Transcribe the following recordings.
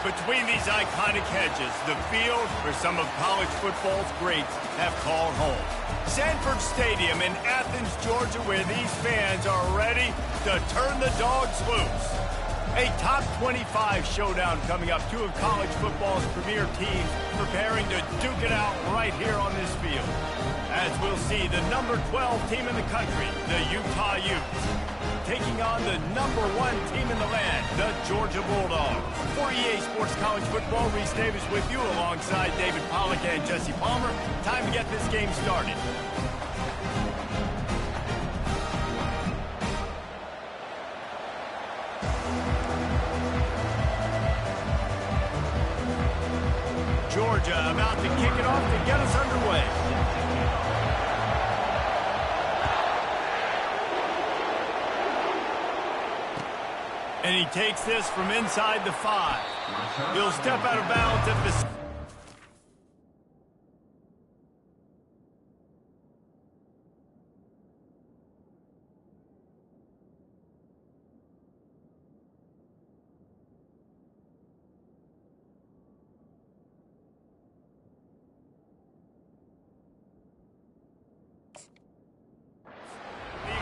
Between these iconic hedges, the field where some of college football's greats have called home. Sanford Stadium in Athens, Georgia, where these fans are ready to turn the dogs loose. A top 25 showdown coming up. Two of college football's premier teams preparing to duke it out right here on this field. As we'll see the number 12 team in the country, the Utah Utes, taking on the number 1 team in the land, the Georgia Bulldogs. For EA Sports College Football, Reese Davis with you alongside David Pollack and Jesse Palmer. Time to get this game started. Georgia about to kick it off to get us underway. And he takes this from inside the 5. He'll step out of bounds at the...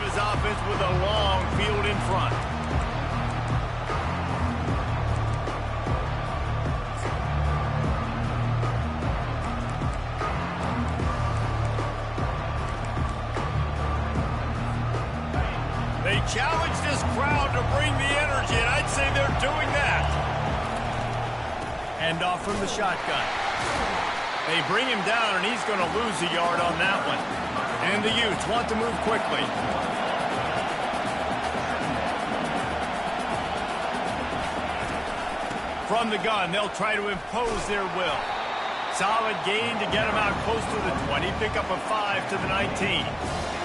His offense with a long field in front. They challenge this crowd to bring the energy, and I'd say they're doing that. Hand off from the shotgun. They bring him down, and he's going to lose a yard on that one. And the Utes want to move quickly. From the gun, they'll try to impose their will. Solid gain to get him out close to the 20. Pick up a 5 to the 19.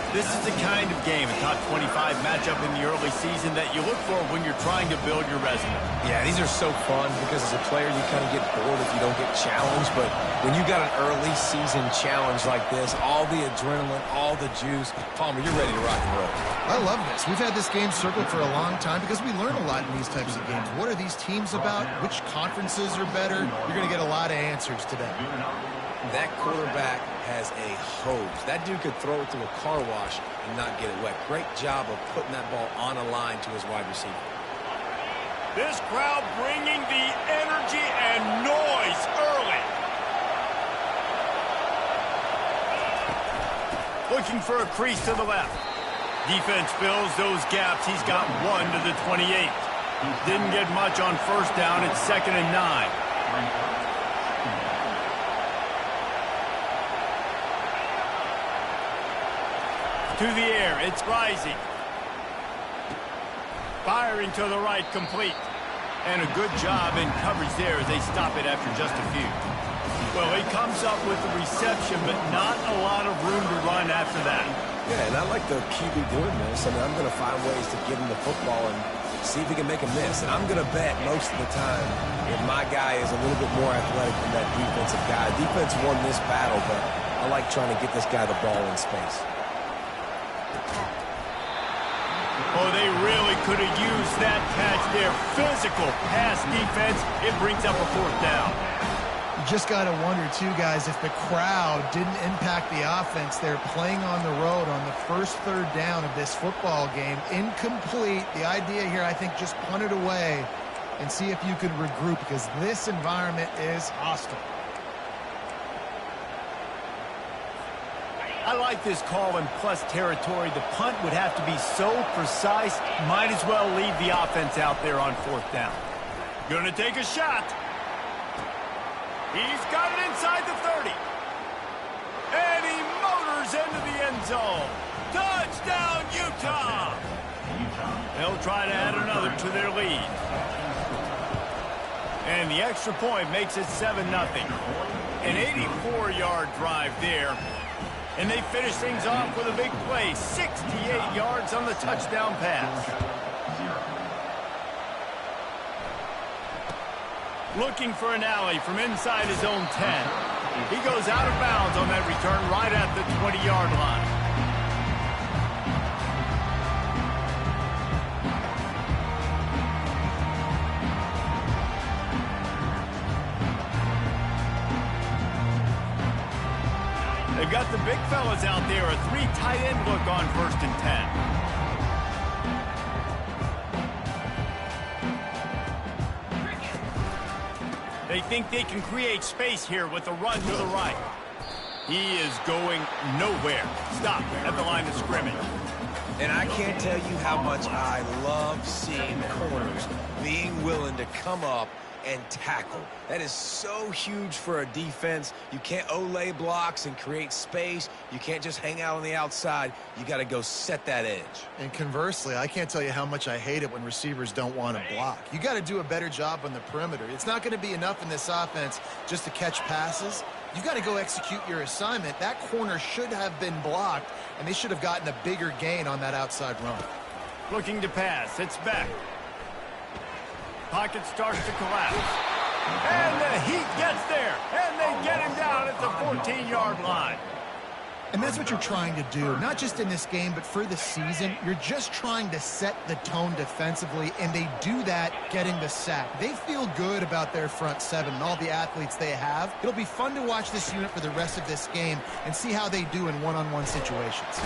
This is the kind of game, a top 25 matchup in the early season that you look for when you're trying to build your resume. Yeah, these are so fun because as a player, you kind of get bored if you don't get challenged. But when you got an early season challenge like this, all the adrenaline, all the juice, Palmer, you're ready to rock and roll. I love this. We've had this game circled for a long time because we learn a lot in these types of games. What are these teams about? Which conferences are better? You're going to get a lot of answers today. That quarterback has a hose. That dude could throw it through a car wash and not get it wet. Great job of putting that ball on a line to his wide receiver. This crowd bringing the energy and noise early. Looking for a crease to the left. Defense fills those gaps. He's got 1 to the 28. Didn't get much on first down. It's 2nd and 9. To the air, it's rising. Firing to the right, complete. And a good job in coverage there as they stop it after just a few. Well, he comes up with the reception, but not a lot of room to run after that. Yeah, and I like the QB doing this. I mean, I'm going to find ways to get him the football and see if he can make a miss. And I'm going to bet most of the time if my guy is a little bit more athletic than that defensive guy. Defense won this battle, but I like trying to get this guy the ball in space. Oh, they really could have used that catch there. Physical pass defense. It brings up a 4th down. You just got to wonder, too, guys, if the crowd didn't impact the offense. They're playing on the road on the first 3rd down of this football game. Incomplete. The idea here, I think, just punt it away and see if you could regroup because this environment is hostile. I like this call in plus territory. The punt would have to be so precise, might as well leave the offense out there on 4th down. Gonna take a shot. He's got it inside the 30. And he motors into the end zone. Touchdown, Utah! They'll try to add another to their lead. And the extra point makes it 7-0. An 84-yard drive there. And they finish things off with a big play. 68 yards on the touchdown pass. Looking for an alley from inside his own 10. He goes out of bounds on that return right at the 20-yard line. They've got the big fellas out there, a 3 tight end look on 1st and 10. They think they can create space here with a run to the right. He is going nowhere. Stop at the line of scrimmage. And I can't tell you how much I love seeing corners being willing to come up and tackle. That is so huge for a defense. You can't olay blocks and create space. You can't just hang out on the outside. You got to go set that edge. And conversely, I can't tell you how much I hate it when receivers don't want to block. You got to do a better job on the perimeter. It's not going to be enough in this offense just to catch passes. You got to go execute your assignment. That corner should have been blocked, and they should have gotten a bigger gain on that outside run. Looking to pass. It's back. Pocket starts to collapse. And the heat gets there. And they get him down at the 14-yard line. And that's what you're trying to do, not just in this game, but for the season. You're just trying to set the tone defensively, and they do that getting the sack. They feel good about their front seven and all the athletes they have. It'll be fun to watch this unit for the rest of this game and see how they do in one-on-one situations.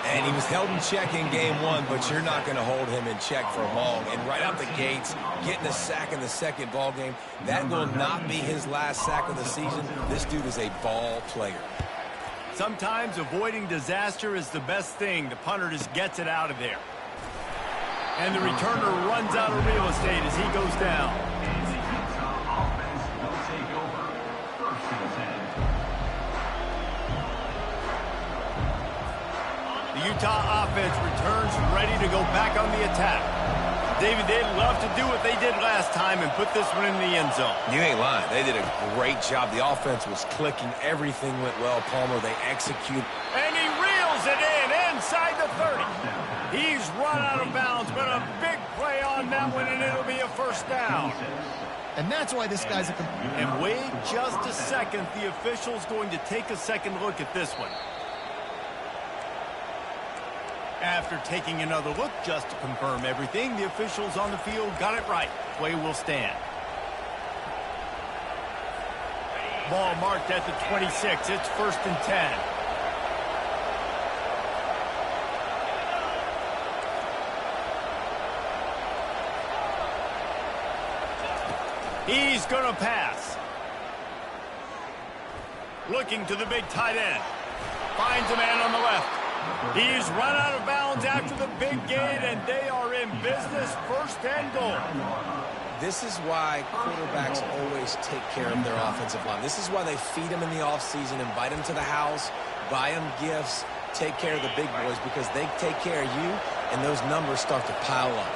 And he was held in check in game one, but you're not going to hold him in check for long. And right out the gates, getting a sack in the second ball game, that will not be his last sack of the season. This dude is a ball player. Sometimes avoiding disaster is the best thing. The punter just gets it out of there. And the returner runs out of real estate as he goes down. The Utah offense returns ready to go back on the attack. David, they'd love to do what they did last time and put this one in the end zone. You ain't lying. They did a great job. The offense was clicking. Everything went well, Palmer. They execute. And he reels it in inside the 30. He's run out of bounds, but a big play on that one, and it'll be a first down. And that's why this guy's a... And wait just a second. The official's going to take a second look at this one. After taking another look just to confirm everything, the officials on the field got it right. Play will stand. Ball marked at the 26. It's 1st and 10. He's going to pass. Looking to the big tight end. Finds a man on the left. He's run out of bounds after the big gain, and they are in business. 1st and goal. This is why quarterbacks always take care of their offensive line. This is why they feed them in the offseason, invite them to the house, buy them gifts, take care of the big boys, because they take care of you, and those numbers start to pile up.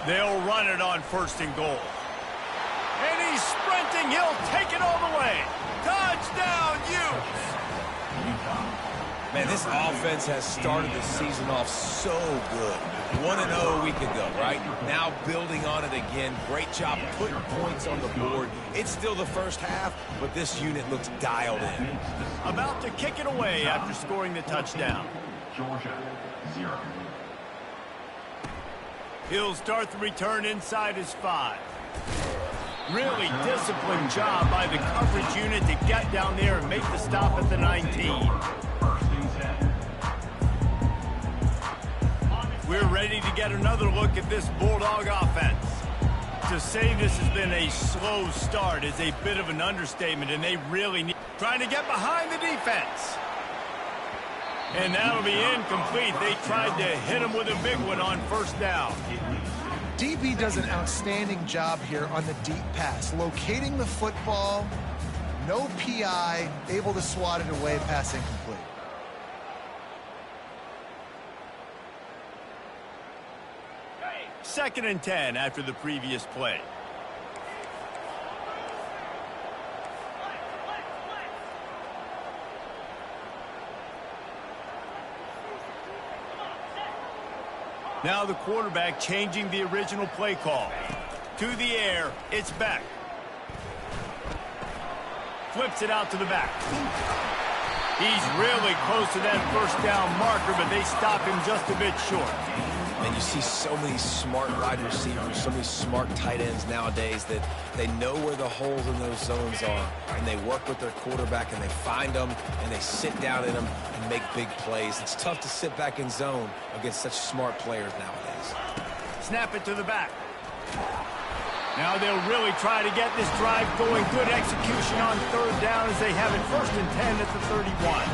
They'll run it on 1st and goal. And he's sprinting. He'll take it all the way. Touchdown, Utes! Man, this offense has started the season off so good. 1-0 a week ago, right? Now building on it again. Great job putting points on the board. It's still the first half, but this unit looks dialed in. About to kick it away after scoring the touchdown. Georgia, 0. He'll start the return inside his 5. Really disciplined job by the coverage unit to get down there and make the stop at the 19. We're ready to get another look at this Bulldog offense. To say this has been a slow start is a bit of an understatement, and they really need... Trying to get behind the defense. And that'll be incomplete. They tried to hit him with a big one on 1st down. DB does an outstanding job here on the deep pass. Locating the football, no PI, able to swat it away, pass incomplete. Second and 10 after the previous play. Now the quarterback changing the original play call. To the air, it's back. Flips it out to the back. He's really close to that 1st down marker, but they stop him just a bit short. And you see so many smart wide receivers, so many smart tight ends nowadays that they know where the holes in those zones are, and they work with their quarterback, and they find them, and they sit down in them and make big plays. It's tough to sit back in zone against such smart players nowadays. Snap it to the back. Now they'll really try to get this drive going. Good execution on third down as they have it 1st and 10 at the 31.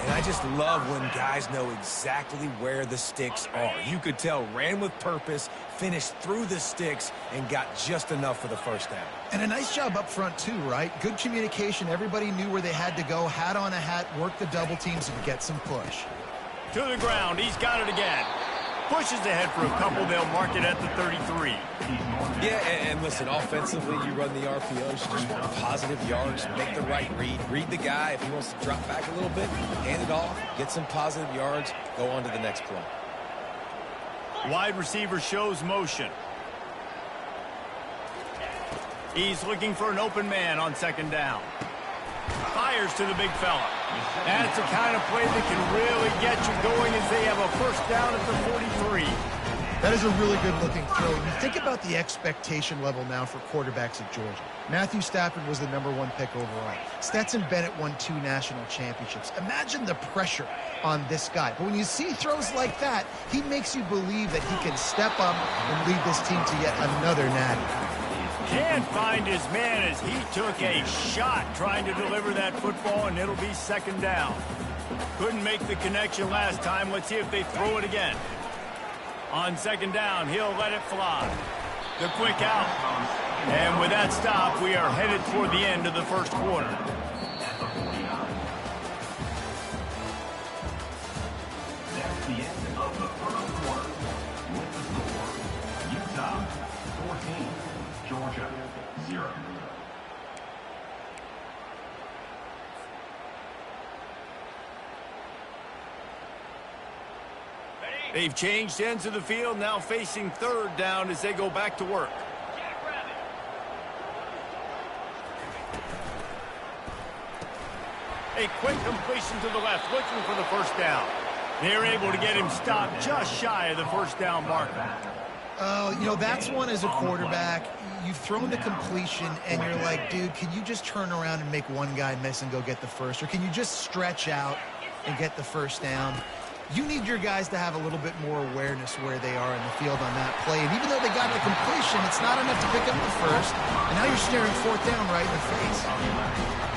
And I just love when guys know exactly where the sticks are. You could tell ran with purpose, finished through the sticks, and got just enough for the 1st down. And a nice job up front, too, right? Good communication. Everybody knew where they had to go. Hat on a hat, work the double teams, and get some push. To the ground. He's got it again. Pushes ahead for a couple. They'll mark it at the 33. Yeah, and listen, offensively, you run the RPOs. You just want positive yards, make the right read. Read the guy. If he wants to drop back a little bit, hand it off, get some positive yards, go on to the next play. Wide receiver shows motion. He's looking for an open man on 2nd down. Fires to the big fella. That's the kind of play that can really get you going as they have a 1st down at the 43. That is a really good-looking throw. You think about the expectation level now for quarterbacks at Georgia. Matthew Stafford was the #1 pick overall. Stetson Bennett won 2 national championships. Imagine the pressure on this guy. But when you see throws like that, he makes you believe that he can step up and lead this team to yet another natty. Can't find his man as he took a shot trying to deliver that football, and it'll be 2nd down. Couldn't make the connection last time. Let's see if they throw it again. On 2nd down, he'll let it fly. The quick out. And with that stop, we are headed toward the end of the 1st quarter. That's the end of the 1st quarter. With the score, Utah 14, Georgia 0. They've changed ends of the field, now facing 3rd down as they go back to work. A quick completion to the left, looking for the 1st down. They're able to get him stopped just shy of the 1st down marker. You know, that's one as a quarterback. You've thrown the completion, and you're like, dude, can you just turn around and make one guy miss and go get the 1st? Or can you just stretch out and get the 1st down? You need your guys to have a little bit more awareness where they are in the field on that play. And even though they got the completion, it's not enough to pick up the 1st. And now you're staring 4th down right in the face.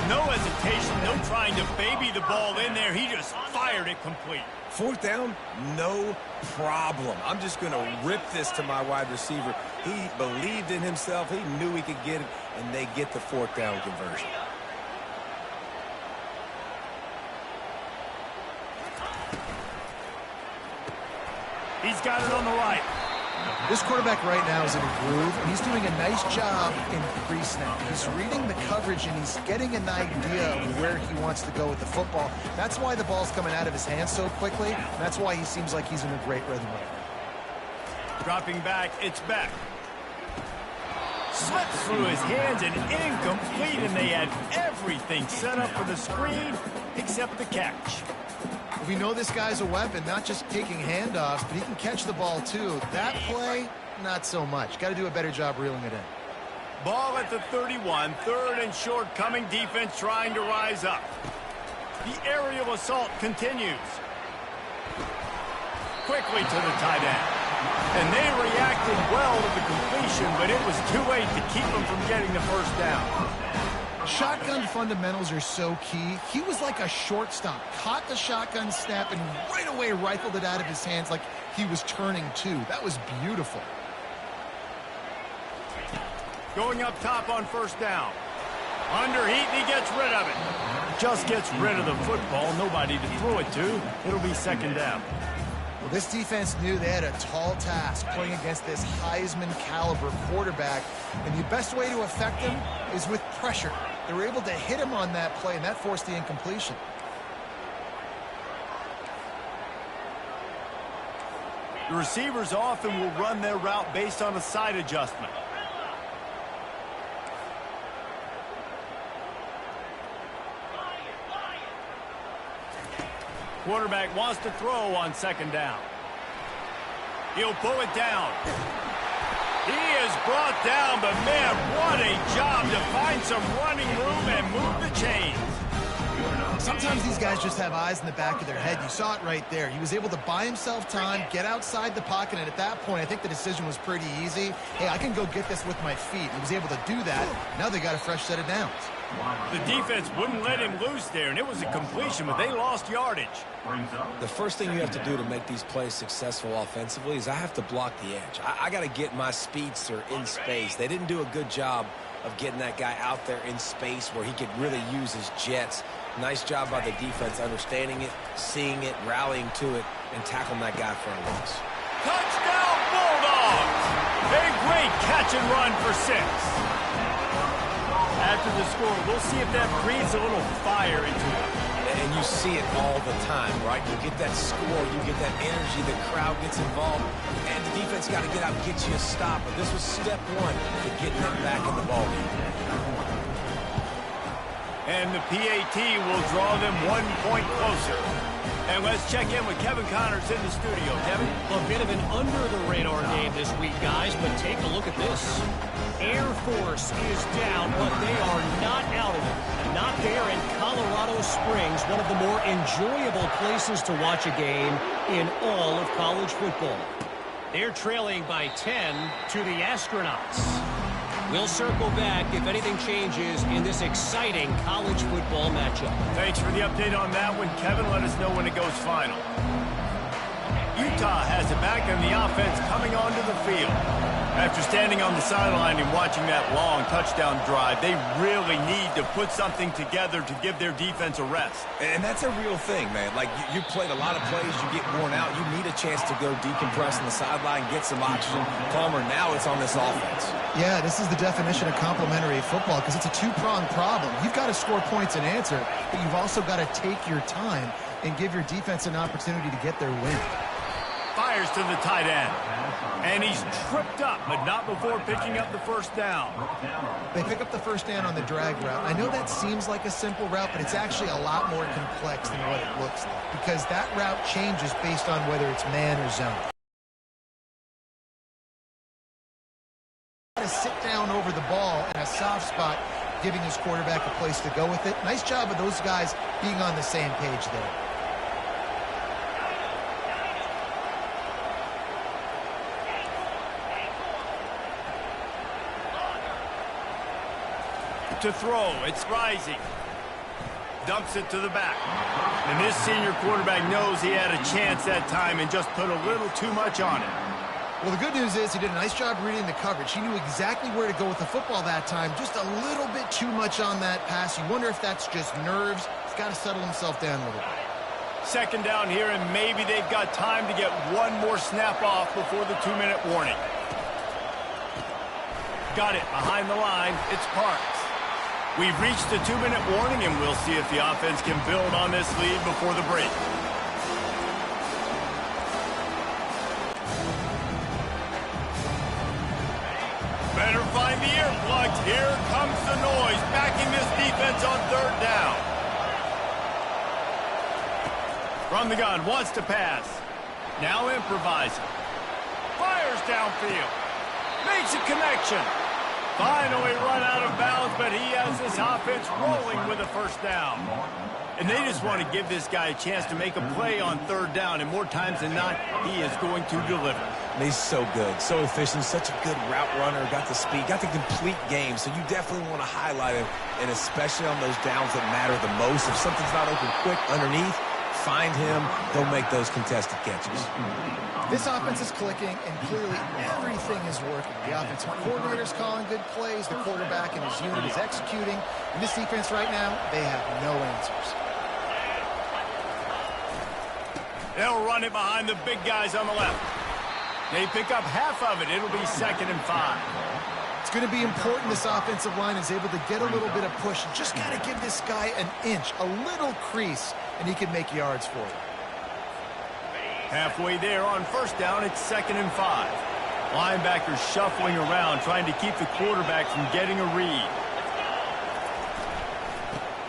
No hesitation, no trying to baby the ball in there. He just fired it complete. 4th down, no problem. I'm just going to rip this to my wide receiver. He believed in himself. He knew he could get it, and they get the 4th down conversion. He's got it on the right. This quarterback right now is in a groove, and he's doing a nice job in pre-snap. He's reading the coverage, and he's getting an idea of where he wants to go with the football. That's why the ball's coming out of his hands so quickly, and that's why he seems like he's in a great rhythm right now. Dropping back, it's Beck. Slips through his hands and incomplete, and they had everything set up for the screen except the catch. We know this guy's a weapon, not just taking handoffs, but he can catch the ball too. That play, not so much. Got to do a better job reeling it in. Ball at the 31, 3rd and short, coming defense trying to rise up. The aerial assault continues. Quickly to the tight end. And they reacted well to the completion, but it was too late to keep them from getting the 1st down. Shotgun fundamentals are so key. He was like a shortstop. Caught the shotgun snap and right away rifled it out of his hands like he was turning too. That was beautiful. Going up top on 1st down. Under heat, and he gets rid of it. Just gets rid of the football. Nobody to throw it to. It'll be 2nd down. Well, this defense knew they had a tall task playing against this Heisman caliber quarterback. And the best way to affect him is with pressure. They were able to hit him on that play, and that forced the incompletion. The receivers often will run their route based on a side adjustment. Quarterback wants to throw on 2nd down. He'll pull it down. He is brought down, but man, what a job to find some running room and move the chains. Sometimes these guys just have eyes in the back of their head. You saw it right there. He was able to buy himself time, get outside the pocket, and at that point, I think the decision was pretty easy. Hey, I can go get this with my feet. He was able to do that. Now they got a fresh set of downs. The defense wouldn't let him loose there, and it was a completion, but they lost yardage. The first thing you have to do to make these plays successful offensively is I have to block the edge. I got to get my speedster in space. They didn't do a good job of getting that guy out there in space where he could really use his jets. Nice job by the defense understanding it, seeing it, rallying to it, and tackling that guy for a loss. Touchdown, Bulldogs! A great catch and run for 6. After the score, we'll see if that breathes a little fire into it. And you see it all the time, right? You get that score, you get that energy, the crowd gets involved, and the defense got to get out and get you a stop. But this was step 1 to getting them back in the ballgame. And the PAT will draw them 1 point closer. And let's check in with Kevin Connors in the studio. Kevin? A bit of an under-the-radar game this week, guys, but take a look at this. Air Force is down, but they are not out of it. Not there in Colorado Springs, one of the more enjoyable places to watch a game in all of college football. They're trailing by 10 to the Astronauts. We'll circle back if anything changes in this exciting college football matchup. Thanks for the update on that one, Kevin. Let us know when it goes final. Utah has it back and the offense coming onto the field. After standing on the sideline and watching that long touchdown drive, they really need to put something together to give their defense a rest. And that's a real thing, man. Like, you played a lot of plays, you get worn out, you need a chance to go decompress on the sideline, get some oxygen, calmer. Now it's on this offense. Yeah, this is the definition of complementary football because it's a two-pronged problem. You've got to score points and answer, but you've also got to take your time and give your defense an opportunity to get their win. Fires to the tight end. And he's tripped up, but not before picking up the first down. They pick up the first down on the drag route. I know that seems like a simple route, but it's actually a lot more complex than what it looks like because that route changes based on whether it's man or zone. To sit down over the ball in a soft spot, giving his quarterback a place to go with it. Nice job of those guys being on the same page there. To throw, it's rising. Dumps it to the back. And this senior quarterback knows he had a chance that time and just put a little too much on it. Well, the good news is he did a nice job reading the coverage. He knew exactly where to go with the football that time. Just a little bit too much on that pass. You wonder if that's just nerves. He's got to settle himself down a little bit. Second down here, and maybe they've got time to get one more snap off before the 2-minute warning. Got it behind the line. It's Parks. We've reached the 2-minute warning, and we'll see if the offense can build on this lead before the break. Better find the earplugs. Here comes the noise, backing this defense on 3rd down. From the gun, wants to pass. Now improvising. Fires downfield. Makes a connection. Finally run out of bounds, but he has this offense rolling with a first down. And they just want to give this guy a chance to make a play on 3rd down, and more times than not, he is going to deliver. And he's so good, so efficient, such a good route runner, got the speed, got the complete game, so you definitely want to highlight him, and especially on those downs that matter the most. If something's not open quick underneath, find him, go make those contested catches. This offense is clicking, and clearly everything is working. The offensive coordinator's calling good plays, the quarterback and his unit is executing, and this defense right now, they have no answers. They'll run it behind the big guys on the left. They pick up half of it. It'll be 2nd and 5. It's going to be important this offensive line is able to get a little bit of push. Just got to give this guy an inch, a little crease, and he can make yards for it. Halfway there on 1st down, it's 2nd and 5. Linebackers shuffling around, trying to keep the quarterback from getting a read.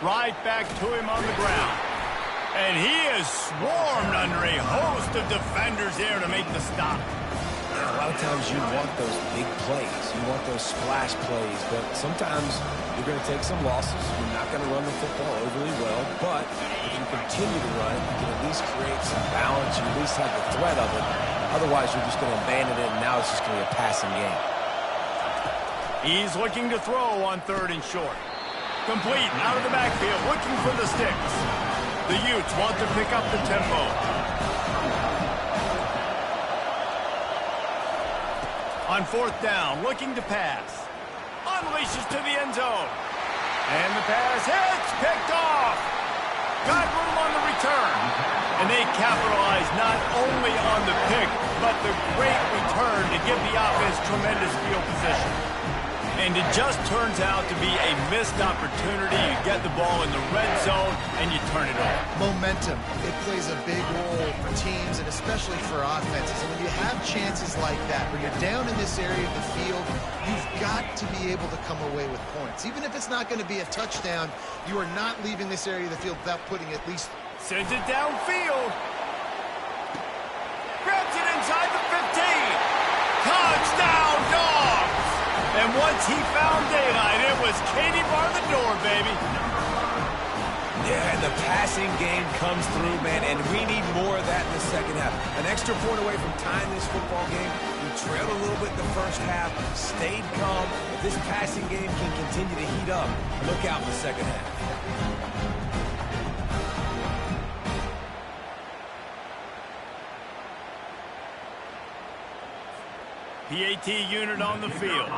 Right back to him on the ground. And he is swarmed under a host of defenders there to make the stop. lot of times you want those big plays. You want those splash plays, but sometimes you're going to take some losses. You're not going to run the football overly well, but if you continue to run it, you can at least create some balance. You at least have the threat of it. Otherwise, you're just going to abandon it, and now it's just going to be a passing game. He's looking to throw on 3rd and short. Complete, out of the backfield, looking for the sticks. The Utes want to pick up the tempo. On 4th down, looking to pass. Unleashes to the end zone. And the pass hits, picked off. Got room on the return. And they capitalize not only on the pick, but the great return to give the offense tremendous field position. And it just turns out to be a missed opportunity. You get the ball in the red zone, and you turn it over. Momentum, it plays a big role for teams and especially for offenses. And when you have chances like that, where you're down in this area of the field, you've got to be able to come away with points. Even if it's not going to be a touchdown, you are not leaving this area of the field without putting at least... Sends it downfield. Grabs it inside the 15. Touchdown, Dogs! And once he found daylight, it was Katie bar the door, baby. Yeah, and the passing game comes through, man, and we need more of that in the second half. An extra point away from tying this football game. We trailed a little bit in the first half, stayed calm. If this passing game can continue to heat up, look out in the second half. PAT unit on the field.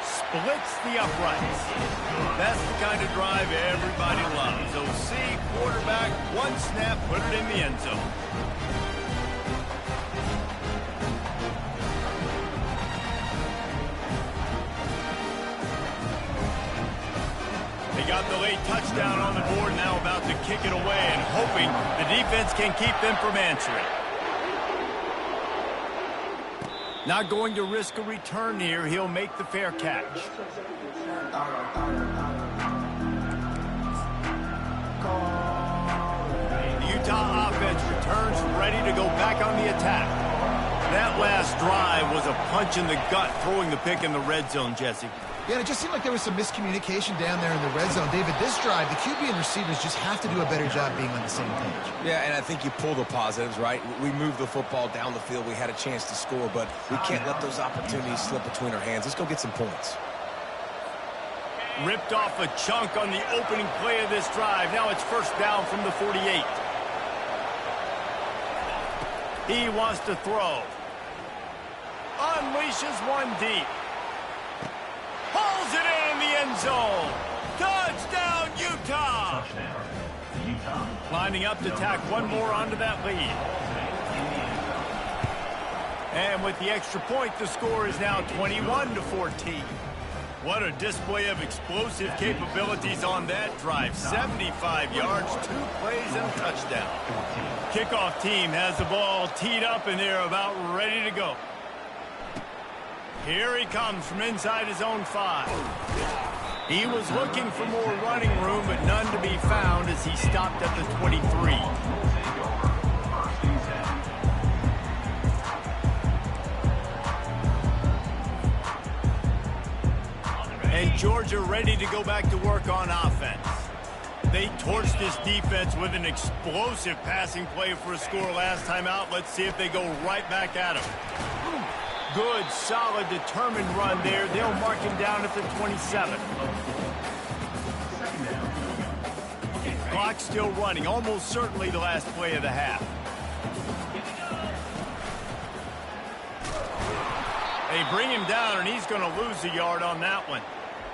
Splits the uprights. That's the kind of drive everybody loves. OC, quarterback, one snap, put it in the end zone. They got the late touchdown on the board, now about to kick it away and hoping the defense can keep them from answering. Not going to risk a return here. He'll make the fair catch. The Utah offense returns ready to go back on the attack. That last drive was a punch in the gut, throwing the pick in the red zone, Jesse. Yeah, it just seemed like there was some miscommunication down there in the red zone. David, this drive, the QB and receivers just have to do a better job being on the same page. Yeah, and I think you pull the positives, right? We moved the football down the field. We had a chance to score, but we can't let those opportunities slip between our hands. Let's go get some points. Ripped off a chunk on the opening play of this drive. Now it's 1st down from the 48. He wants to throw. Unleashes one deep. Pulls it in the end zone. Touchdown, Utah! Touchdown, Utah. Lining up to tack one more onto that lead. And with the extra point, the score is now 21-14. What a display of explosive capabilities on that drive. 75 yards, 2 plays, and a touchdown. Kickoff team has the ball teed up, and they're about ready to go. Here he comes from inside his own 5. He was looking for more running room, but none to be found as he stopped at the 23. And Georgia ready to go back to work on offense. They torched this defense with an explosive passing play for a score last time out. Let's see if they go right back at him. Good, solid, determined run there. They'll mark him down at the 27. Clock still running, almost certainly the last play of the half. They bring him down, and he's going to lose a yard on that one.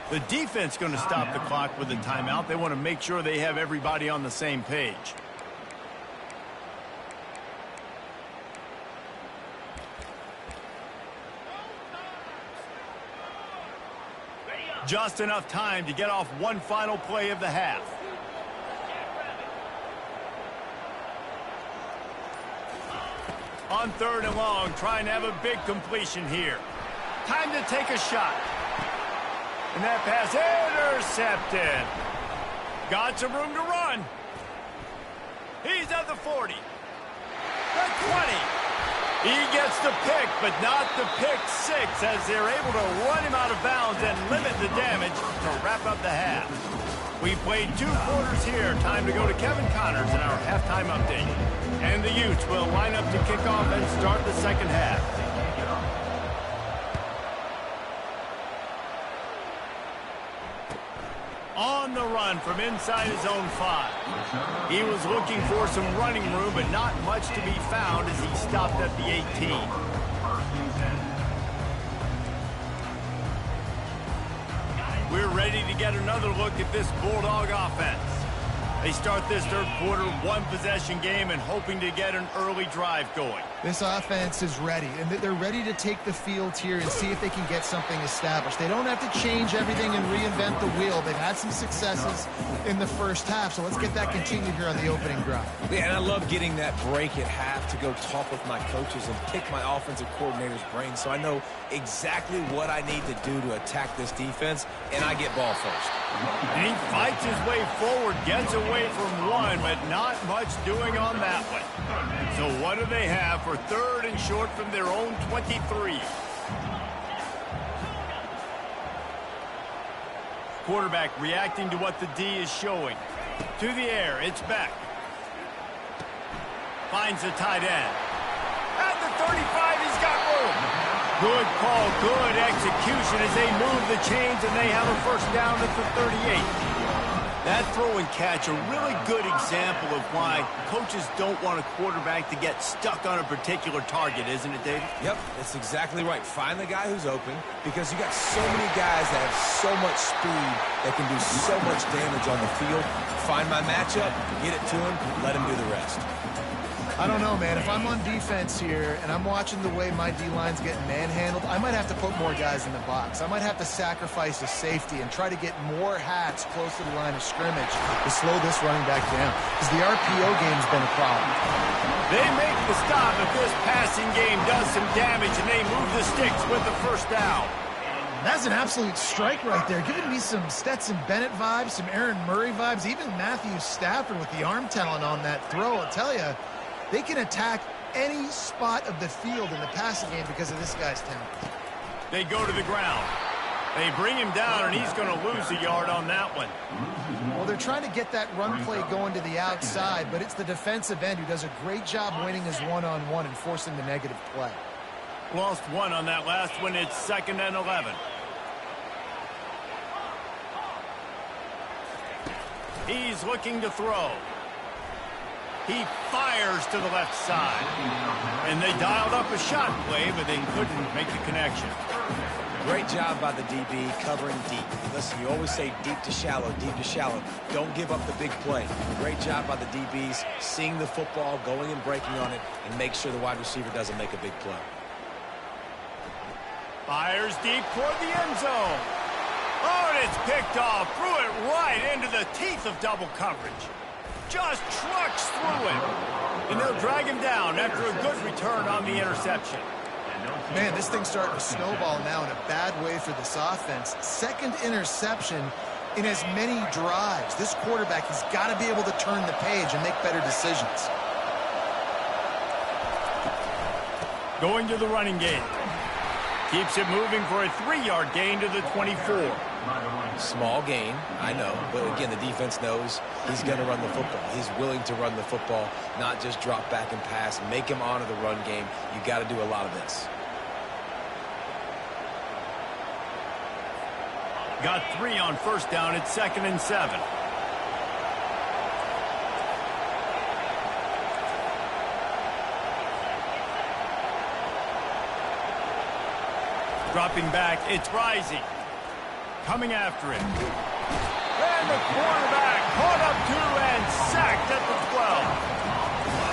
The defense going to stop the clock with a timeout. They want to make sure they have everybody on the same page. Just enough time to get off one final play of the half. On 3rd and long, trying to have a big completion here. Time to take a shot. And that pass intercepted. Got some room to run. He's at the 40. the 20. He gets the pick, but not the pick six, as they're able to run him out of bounds and limit the damage to wrap up the half. We played 2 quarters here. Time to go to Kevin Connors in our halftime update. And the Utes will line up to kick off and start the second half. On the run from inside his own 5. He was looking for some running room, but not much to be found as he stopped at the 18. We're ready to get another look at this Bulldog offense. They start this third quarter, 1-possession game, and hoping to get an early drive going. This offense is ready, and they're ready to take the field here and see if they can get something established. They don't have to change everything and reinvent the wheel. They've had some successes in the first half, so let's get that continued here on the opening drive. Yeah, and I love getting that break at half to go talk with my coaches and pick my offensive coordinator's brain so I know exactly what I need to do to attack this defense, and I get ball first. And he fights his way forward, gets away from one, but not much doing on that one. So what do they have for third and short from their own 23? Quarterback reacting to what the D is showing. To the air, it's back. Finds the tight end. At the 35, he's got room. Good call, good execution as they move the chains and they have a first down at the 38. That throw and catch, a really good example of why coaches don't want a quarterback to get stuck on a particular target, isn't it, David? Yep, that's exactly right. Find the guy who's open because you got so many guys that have so much speed that can do so much damage on the field. Find my matchup, get it to him, let him do the rest. I don't know, man. If I'm on defense here and I'm watching the way my D-line's getting manhandled, I might have to put more guys in the box. I might have to sacrifice a safety and try to get more hats close to the line of scrimmage to slow this running back down, because the RPO game's been a problem. They make the stop if this passing game does some damage, and they move the sticks with the first down. That's an absolute strike right there, giving me some Stetson Bennett vibes, some Aaron Murray vibes, even Matthew Stafford with the arm talent on that throw. I'll tell you, they can attack any spot of the field in the passing game because of this guy's talent. They go to the ground. They bring him down, and he's going to lose a yard on that one. Well, they're trying to get that run play going to the outside, but it's the defensive end who does a great job winning his one-on-one and forcing the negative play. Lost one on that last one. It's 2nd and 11. He's looking to throw. He fires to the left side. And they dialed up a shot play, but they couldn't make the connection. Great job by the DB covering deep. Listen, you always say deep to shallow, deep to shallow. Don't give up the big play. Great job by the DBs seeing the football, going and breaking on it, and make sure the wide receiver doesn't make a big play. Fires deep toward the end zone. Oh, and it's picked off. Threw it right into the teeth of double coverage. Just trucks through him. And they'll drag him down after a good return on the interception. Man, this thing's starting to snowball now in a bad way for this offense. Second interception in as many drives. This quarterback has got to be able to turn the page and make better decisions. Going to the running game. Keeps it moving for a 3-yard gain to the 24. Small gain, I know, but again, the defense knows he's going to run the football. He's willing to run the football, not just drop back and pass. Make him honor the run game. You got to do a lot of this. Got 3 on first down. It's 2nd and 7. Dropping back, it's Rising. Coming after it. And the quarterback caught up to and sacked at the 12.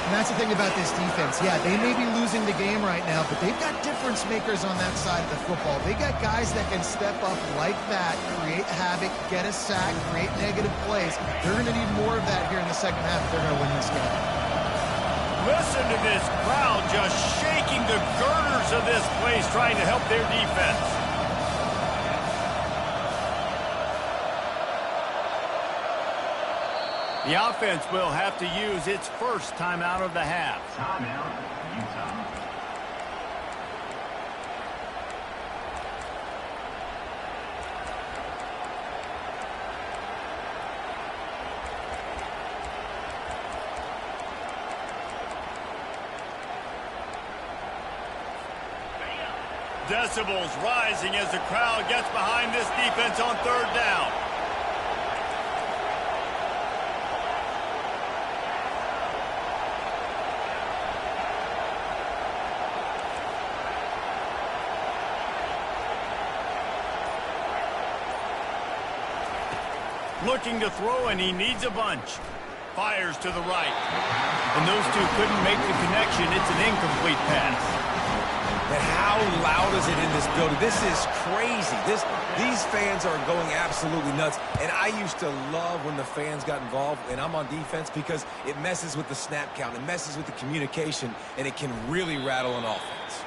And that's the thing about this defense. Yeah, they may be losing the game right now, but they've got difference makers on that side of the football. They got guys that can step up like that, create havoc, get a sack, create negative plays. They're going to need more of that here in the second half if they're going to win this game. Listen to this crowd just shaking the girders of this place, trying to help their defense. The offense will have to use its first timeout of the half. Timeout, Utah. Decibels rising as the crowd gets behind this defense on third down. Looking to throw, and he needs a bunch. Fires to the right. And those two couldn't make the connection. It's an incomplete pass. And how loud is it in this building? This is crazy. These fans are going absolutely nuts. And I used to love when the fans got involved, and I'm on defense, because it messes with the snap count. It messes with the communication, and it can really rattle an offense.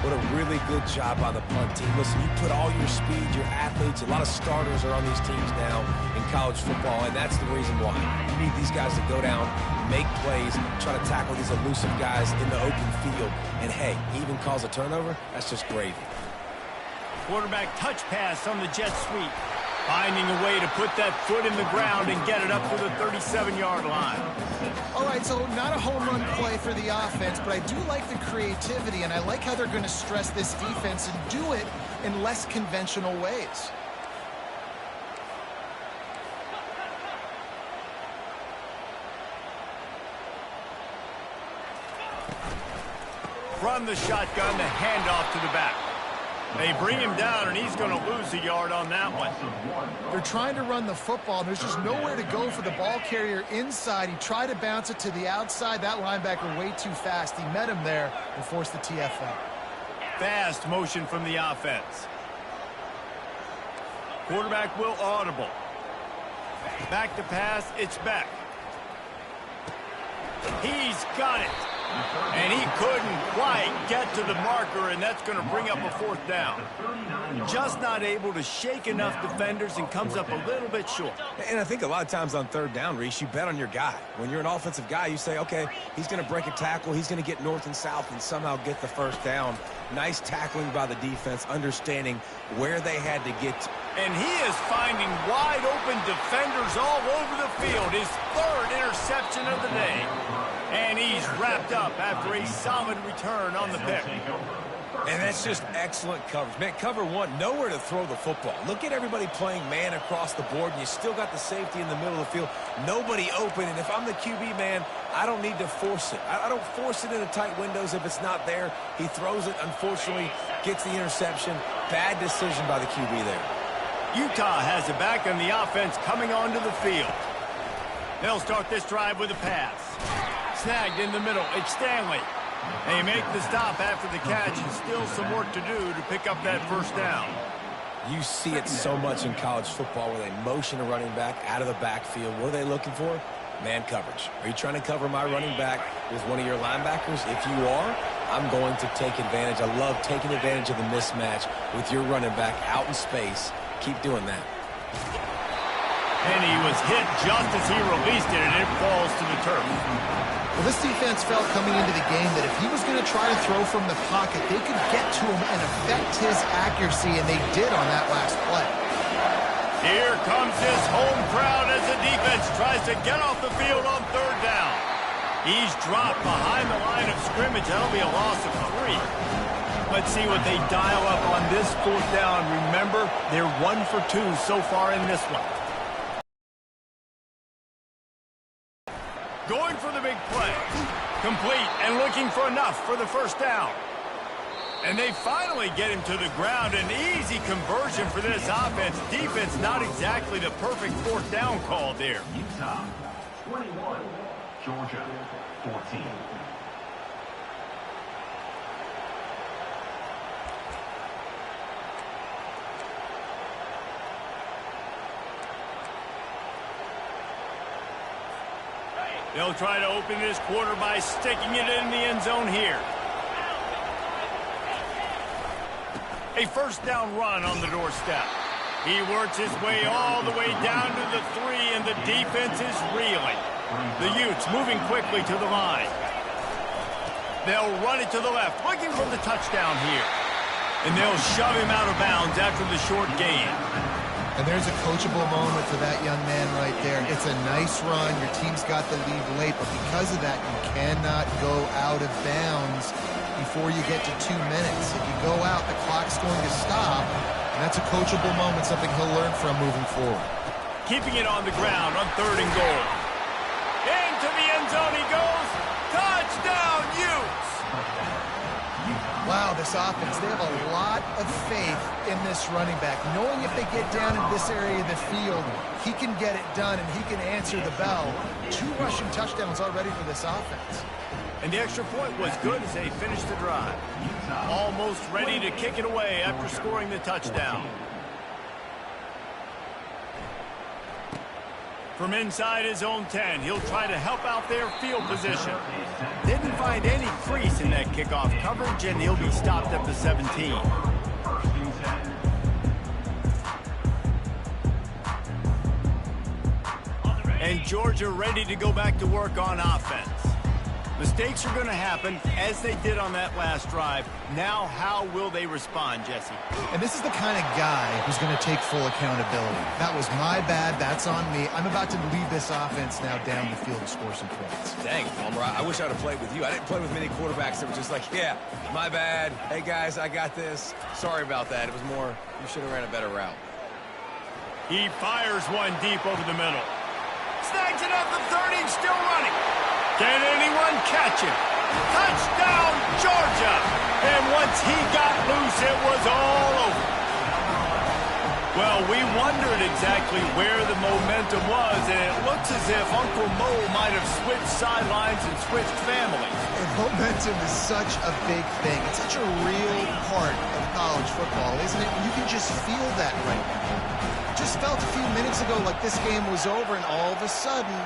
What a really good job by the punt team. Listen, you put all your speed, your athletes, a lot of starters are on these teams now in college football, and that's the reason why. You need these guys to go down, make plays, try to tackle these elusive guys in the open field. And, hey, he even calls a turnover. That's just gravy. Quarterback touch pass on the jet sweep. Finding a way to put that foot in the ground and get it up to the 37-yard line. All right, so not a home run play for the offense, but I do like the creativity, and I like how they're going to stress this defense and do it in less conventional ways. From the shotgun, the handoff to the back. They bring him down, and he's going to lose a yard on that one. They're trying to run the football, and there's just nowhere to go for the ball carrier inside. He tried to bounce it to the outside. That linebacker way too fast. He met him there and forced the TFL. Fast motion from the offense. Quarterback will audible. Back to pass, it's back. He's got it. And he couldn't quite get to the marker, and that's going to bring up a fourth down. Just not able to shake enough defenders and comes up a little bit short. And I think a lot of times on third down, Reese, you bet on your guy. When you're an offensive guy, you say, okay, he's going to break a tackle, he's going to get north and south and somehow get the first down. Nice tackling by the defense, understanding where they had to get to. And he is finding wide open defenders all over the field. His third interception of the day. And he's wrapped up after a solid return on the pick. And that's just excellent coverage. Man, cover one, nowhere to throw the football. Look at everybody playing man across the board, and you still got the safety in the middle of the field. Nobody open, and if I'm the QB, man, I don't need to force it. I don't force it into tight windows if it's not there. He throws it, unfortunately, gets the interception. Bad decision by the QB there. Utah has it back, and the offense coming onto the field. They'll start this drive with a pass. Snagged in the middle. It's Stanley. They make the stop after the catch, and still some work to do to pick up that first down. You see it so much in college football where they motion a running back out of the backfield. What are they looking for? Man coverage. Are you trying to cover my running back with one of your linebackers? If you are, I'm going to take advantage. I love taking advantage of the mismatch with your running back out in space. Keep doing that. And he was hit just as he released it, and it falls to the turf. Well, this defense felt coming into the game that if he was going to try to throw from the pocket, they could get to him and affect his accuracy, and they did on that last play. Here comes his home crowd as the defense tries to get off the field on third down. He's dropped behind the line of scrimmage. That'll be a loss of 3. Let's see what they dial up on this fourth down. Remember, they're 1 for 2 so far in this one. Going for the big play. Complete and looking for enough for the first down. And they finally get him to the ground. An easy conversion for this offense. Defense not exactly the perfect fourth down call there. Utah 21, Georgia 14. They'll try to open this quarter by sticking it in the end zone here. A first down run on the doorstep. He works his way all the way down to the 3, and the defense is reeling. The Utes moving quickly to the line. They'll run it to the left, looking for the touchdown here. And they'll shove him out of bounds after the short gain. And there's a coachable moment for that young man right there. It's a nice run. Your team's got the lead late, but because of that, you cannot go out of bounds before you get to 2 minutes. If you go out, the clock's going to stop, and that's a coachable moment, something he'll learn from moving forward. Keeping it on the ground on 3rd and goal. Into the end zone he goes. Touchdown, Utes! Wow, this offense, they have a lot of faith in this running back, knowing if they get down in this area of the field, he can get it done and he can answer the bell. 2 rushing touchdowns already for this offense. And the extra point was good as they finished the drive. Almost ready to kick it away after scoring the touchdown. From inside his own 10, he'll try to help out their field position. Didn't find any crease in that kickoff coverage, and he'll be stopped at the 17. And Georgia ready to go back to work on offense. Mistakes are going to happen, as they did on that last drive. Now, how will they respond, Jesse? And this is the kind of guy who's going to take full accountability. That was my bad. That's on me. I'm about to lead this offense now down the field to score some points. Dang, Palmer, I wish I would have played with you. I didn't play with many quarterbacks that were just like, yeah, my bad. Hey, guys, I got this. Sorry about that. It was more, you should have ran a better route. He fires one deep over the middle. Snags it at the 30, still running. Can anyone catch him? Touchdown, Georgia! And once he got loose, it was all over. Well, we wondered exactly where the momentum was, and it looks as if Uncle Mo might have switched sidelines and switched families. And momentum is such a big thing. It's such a real part of college football, isn't it? You can just feel that right now. Just felt a few minutes ago like this game was over, and all of a sudden,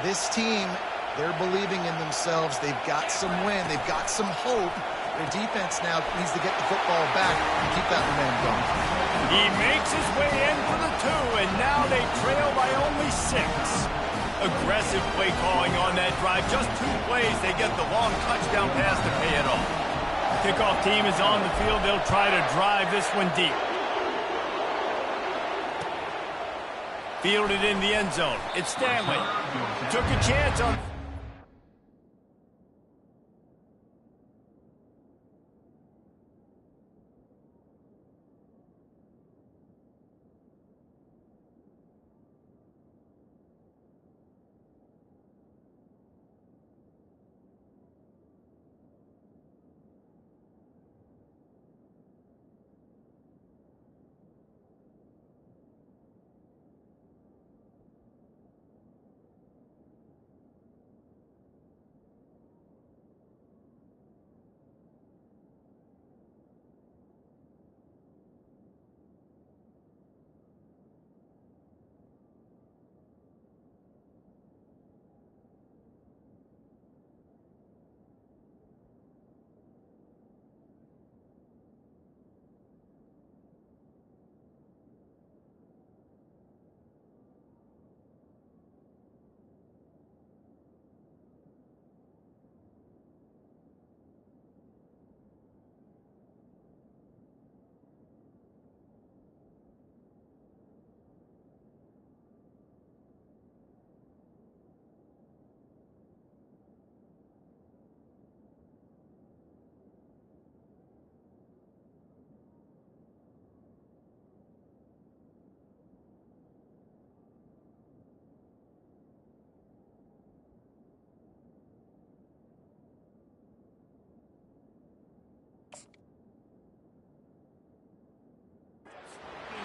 this team, they're believing in themselves. They've got some win. They've got some hope. Their defense now needs to get the football back and keep that momentum going. He makes his way in for the 2, and now they trail by only 6. Aggressive play calling on that drive. Just 2 plays, they get the long touchdown pass to pay it off. Kickoff team is on the field. They'll try to drive this one deep. Fielded in the end zone. It's Stanley. Took a chance on...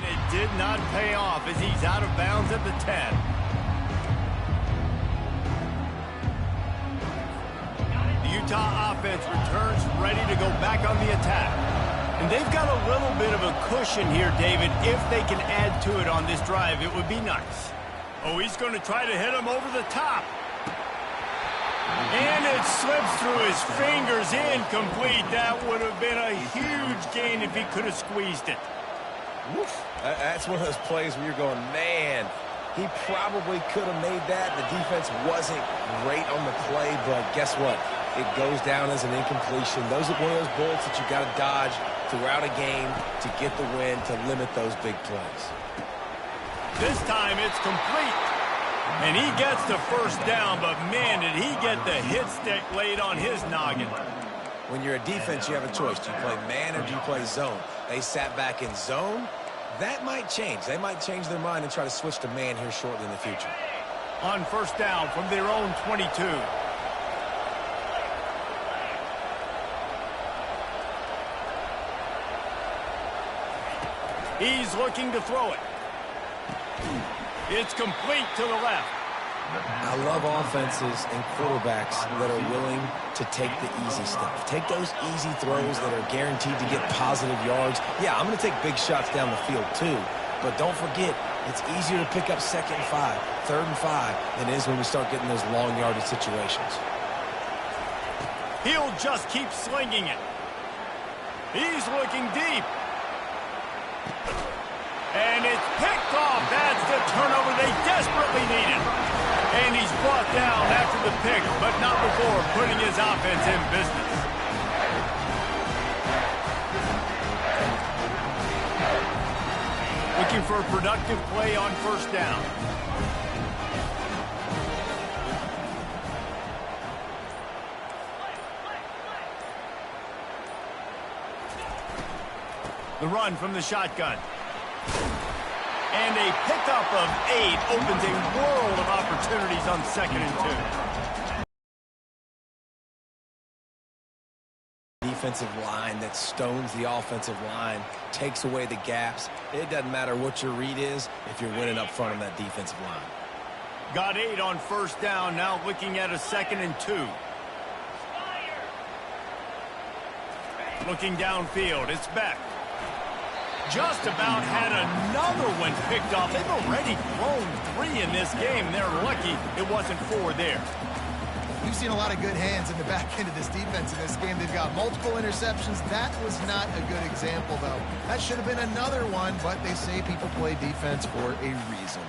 It did not pay off as he's out of bounds at the 10. The Utah offense returns ready to go back on the attack. And they've got a little bit of a cushion here, David. If they can add to it on this drive, it would be nice. Oh, he's going to try to hit him over the top. And it slips through his fingers, incomplete. That would have been a huge gain if he could have squeezed it. Woof. That's one of those plays where you're going, man, he probably could have made that. The defense wasn't great on the play, but guess what? It goes down as an incompletion. Those are one of those bullets that you got to dodge throughout a game to get the win, to limit those big plays. This time it's complete. And he gets the first down, but man, did he get the hit stick laid on his noggin. When you're a defense, you have a choice. Do you play man or do you play zone? They sat back in zone. That might change. They might change their mind and try to switch to man here shortly in the future. On first down from their own 22. He's looking to throw it. It's complete to the left. I love offenses and quarterbacks that are willing to take the easy stuff. Take those easy throws that are guaranteed to get positive yards. Yeah, I'm going to take big shots down the field too, but don't forget, it's easier to pick up 2nd and 5, 3rd and 5 than it is when we start getting those long yardage situations. He'll just keep slinging it. He's looking deep. And it's picked off. That's the turnover they desperately needed. And he's brought down after the pick, but not before putting his offense in business. Looking for a productive play on first down. The run from the shotgun. And a pickup of 8 opens a world of opportunities on 2nd and 2. Defensive line that stones the offensive line, takes away the gaps. It doesn't matter what your read is if you're winning up front on that defensive line. Got 8 on first down, now looking at a 2nd and 2. Looking downfield, it's Beck. Just about had another one picked off. They've already thrown 3 in this game. They're lucky it wasn't 4 there. We've seen a lot of good hands in the back end of this defense in this game. They've got multiple interceptions. That was not a good example, though. That should have been another one, but they say people play defense for a reason.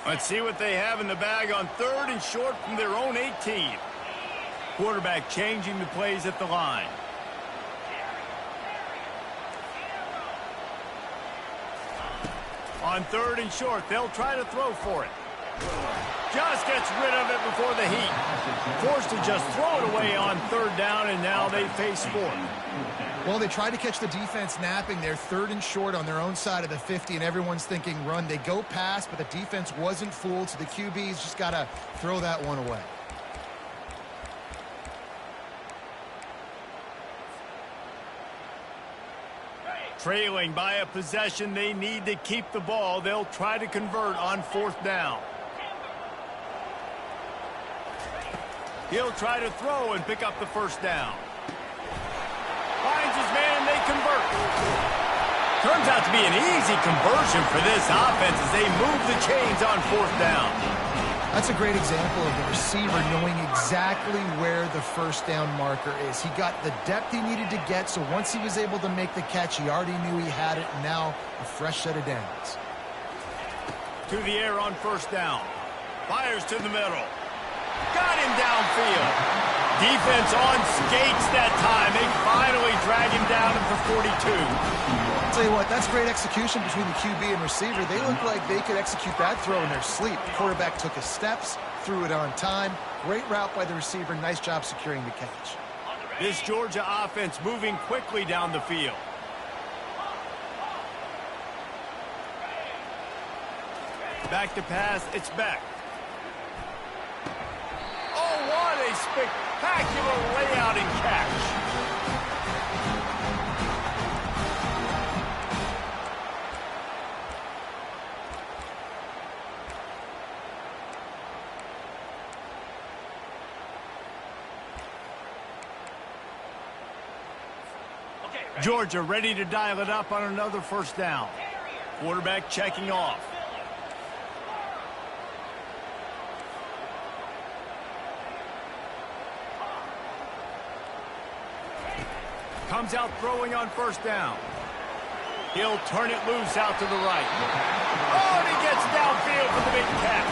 Let's see what they have in the bag on 3rd and short from their own 18. Quarterback changing the plays at the line. On 3rd and short, they'll try to throw for it. Just gets rid of it before the heat. Forced to just throw it away on 3rd down, and now they face 4th. Well, they tried to catch the defense napping. They're 3rd and short on their own side of the 50, and everyone's thinking run. They go pass, but the defense wasn't fooled, so the QB's just got to throw that one away. Trailing by a possession, they need to keep the ball. They'll try to convert on 4th down. He'll try to throw and pick up the first down. Finds his man, they convert. Turns out to be an easy conversion for this offense as they move the chains on 4th down. That's a great example of the receiver knowing exactly where the first down marker is. He got the depth he needed to get, so once he was able to make the catch, he already knew he had it, and now a fresh set of downs. To the air on first down. Fires to the middle. Got him downfield. Defense on skates that time. They finally drag him down at the 42. I'll tell you what, that's great execution between the QB and receiver. They look like they could execute that throw in their sleep. The quarterback took his steps, threw it on time. Great route by the receiver. Nice job securing the catch. This Georgia offense moving quickly down the field. Back to pass, it's Beck. Oh, what a spectacular layout and catch. Georgia ready to dial it up on another first down. Quarterback checking off. Comes out throwing on first down. He'll turn it loose out to the right. Oh, and he gets downfield for the big catch.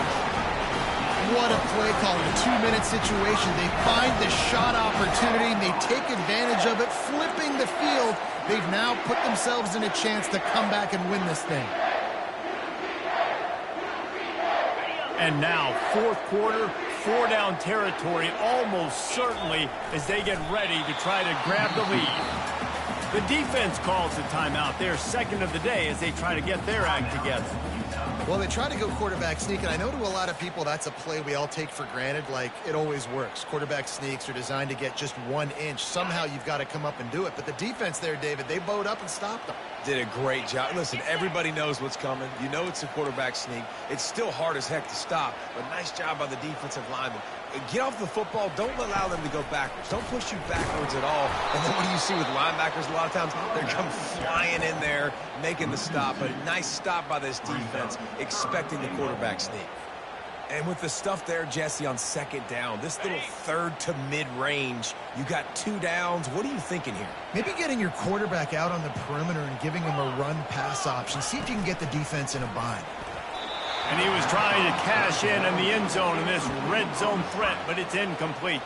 What a play call in a 2-minute situation. They find the shot opportunity, and they take advantage of it, flipping the field. They've now put themselves in a chance to come back and win this thing. And now, fourth quarter, 4-down territory almost certainly as they get ready to try to grab the lead. The defense calls the timeout. They're second of the day as they try to get their act together. Well, they try to go quarterback sneak, and I know to a lot of people that's a play we all take for granted, like it always works. Quarterback sneaks are designed to get just 1 inch. Somehow you've got to come up and do it. But the defense there, David, they bowed up and stopped them. Did a great job. Listen, everybody knows what's coming. You know it's a quarterback sneak. It's still hard as heck to stop, but nice job by the defensive lineman. Get off the football. Don't allow them to go backwards. Don't push you backwards at all. And then what do you see with linebackers a lot of times? They come flying in there, making the stop. But a nice stop by this defense, expecting the quarterback sneak. And with the stuff there, Jesse, on second down, this little third to mid-range, you got 2 downs. What are you thinking here? Maybe getting your quarterback out on the perimeter and giving him a run-pass option. See if you can get the defense in a bind. And he was trying to cash in the end zone in this red zone threat, but it's incomplete.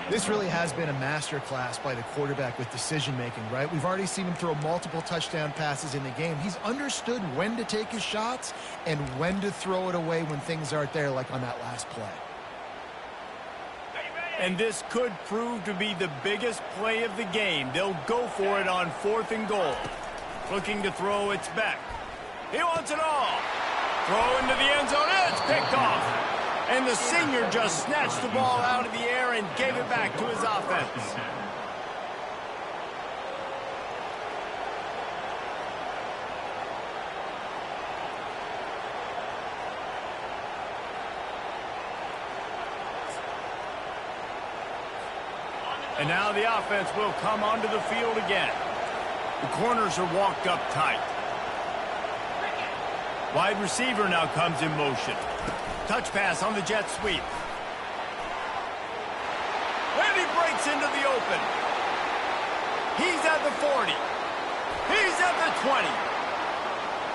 This really has been a masterclass by the quarterback with decision-making, right? We've already seen him throw multiple touchdown passes in the game. He's understood when to take his shots and when to throw it away when things aren't there, like on that last play. And this could prove to be the biggest play of the game. They'll go for it on 4th and goal. Looking to throw, it's back. He wants it all. Throw into the end zone, it's picked off. And the senior just snatched the ball out of the air and gave it back to his offense. And now the offense will come onto the field again. The corners are walked up tight. Wide receiver now comes in motion. Touch pass on the jet sweep. And he breaks into the open. He's at the 40. He's at the 20.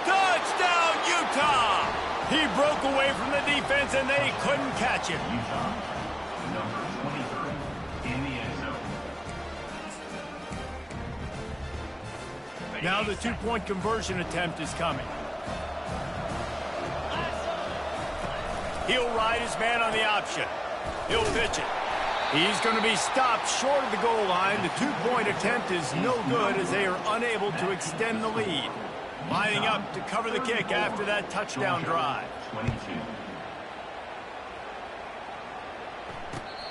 Touchdown, Utah! He broke away from the defense, and they couldn't catch him. Utah, number 23 in the end zone. Now the 2-point conversion attempt is coming. He'll ride his man on the option. He'll pitch it. He's going to be stopped short of the goal line. The 2-point attempt is no good as they are unable to extend the lead. Lining up to cover the kick after that touchdown drive. 22.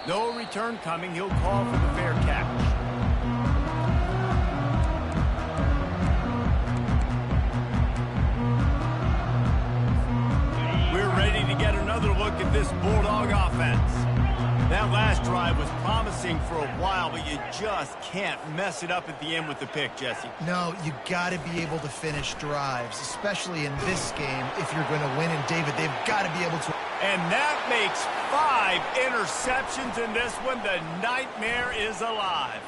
No return coming. He'll call for the fair catch. Get another look at this Bulldog offense. That last drive was promising for a while, but you just can't mess it up at the end with the pick, Jesse. No, you got to be able to finish drives, especially in this game if you're going to win. And, David, they've got to be able to. And that makes 5 interceptions in this one. The nightmare is alive.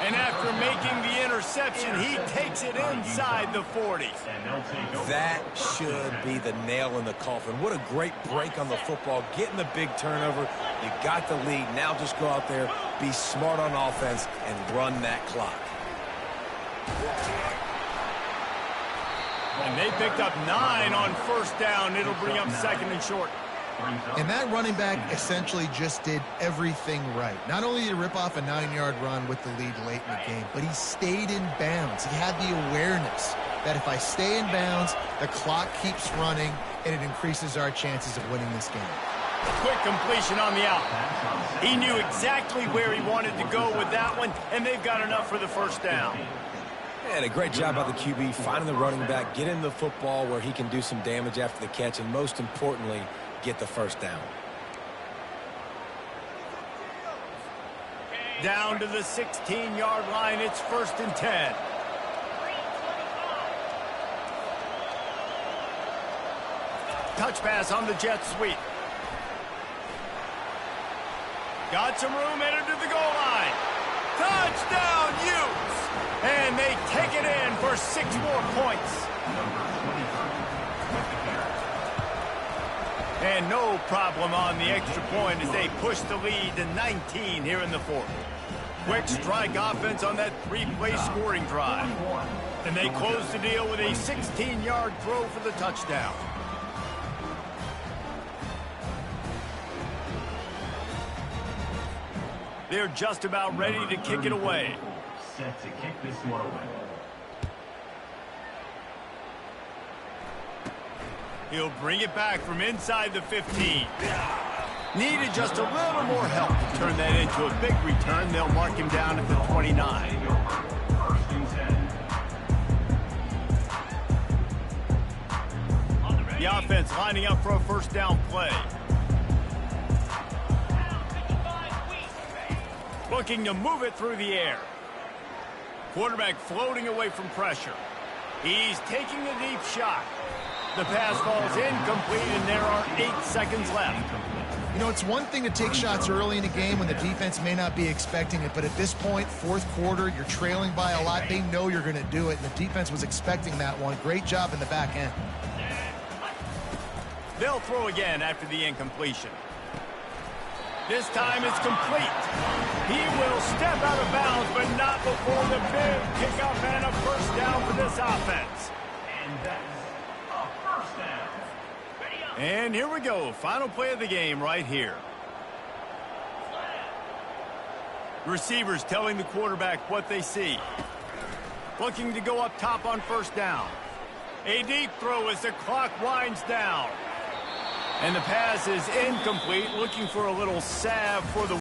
And after making the interception, he takes it inside the 40. That should be the nail in the coffin. What a great break on the football. Getting the big turnover. You got the lead. Now just go out there, be smart on offense, and run that clock. And they picked up 9 on 1st down. It'll bring up 2nd and short. And that running back essentially just did everything right. Not only did he rip off a 9-yard run with the lead late in the game, but he stayed in bounds. He had the awareness that if I stay in bounds, the clock keeps running, and it increases our chances of winning this game. Quick completion on the out. He knew exactly where he wanted to go with that one, and they've got enough for the 1st down. And a great job by the QB, finding the running back, getting the football where he can do some damage after the catch, and most importantly, get the 1st down. Down to the 16-yard line. It's 1st and 10. Touch pass on the jet sweep. Got some room, headed to the goal line. Touchdown, Utes! And they take it in for 6 more points. And no problem on the extra point as they push the lead to 19 here in the fourth. Quick strike offense on that 3-play scoring drive. And they close the deal with a 16-yard throw for the touchdown. They're just about ready to kick it away. Set to kick this one away. He'll bring it back from inside the 15. Needed just a little more help to turn that into a big return. They'll mark him down at the 29. First and 10. The offense lining up for a first down play. Looking to move it through the air. Quarterback floating away from pressure. He's taking a deep shot. The pass falls incomplete, and there are 8 seconds left. You know, it's one thing to take shots early in a game when the defense may not be expecting it, but at this point, fourth quarter, you're trailing by a lot. They know you're going to do it, and the defense was expecting that one. Great job in the back end. They'll throw again after the incompletion. This time it's complete. He will step out of bounds, but not before the big kickoff and a first down for this offense. And that's a first down. And here we go. Final play of the game right here. Receivers telling the quarterback what they see. Looking to go up top on first down. A deep throw as the clock winds down. And the pass is incomplete, looking for a little salve for the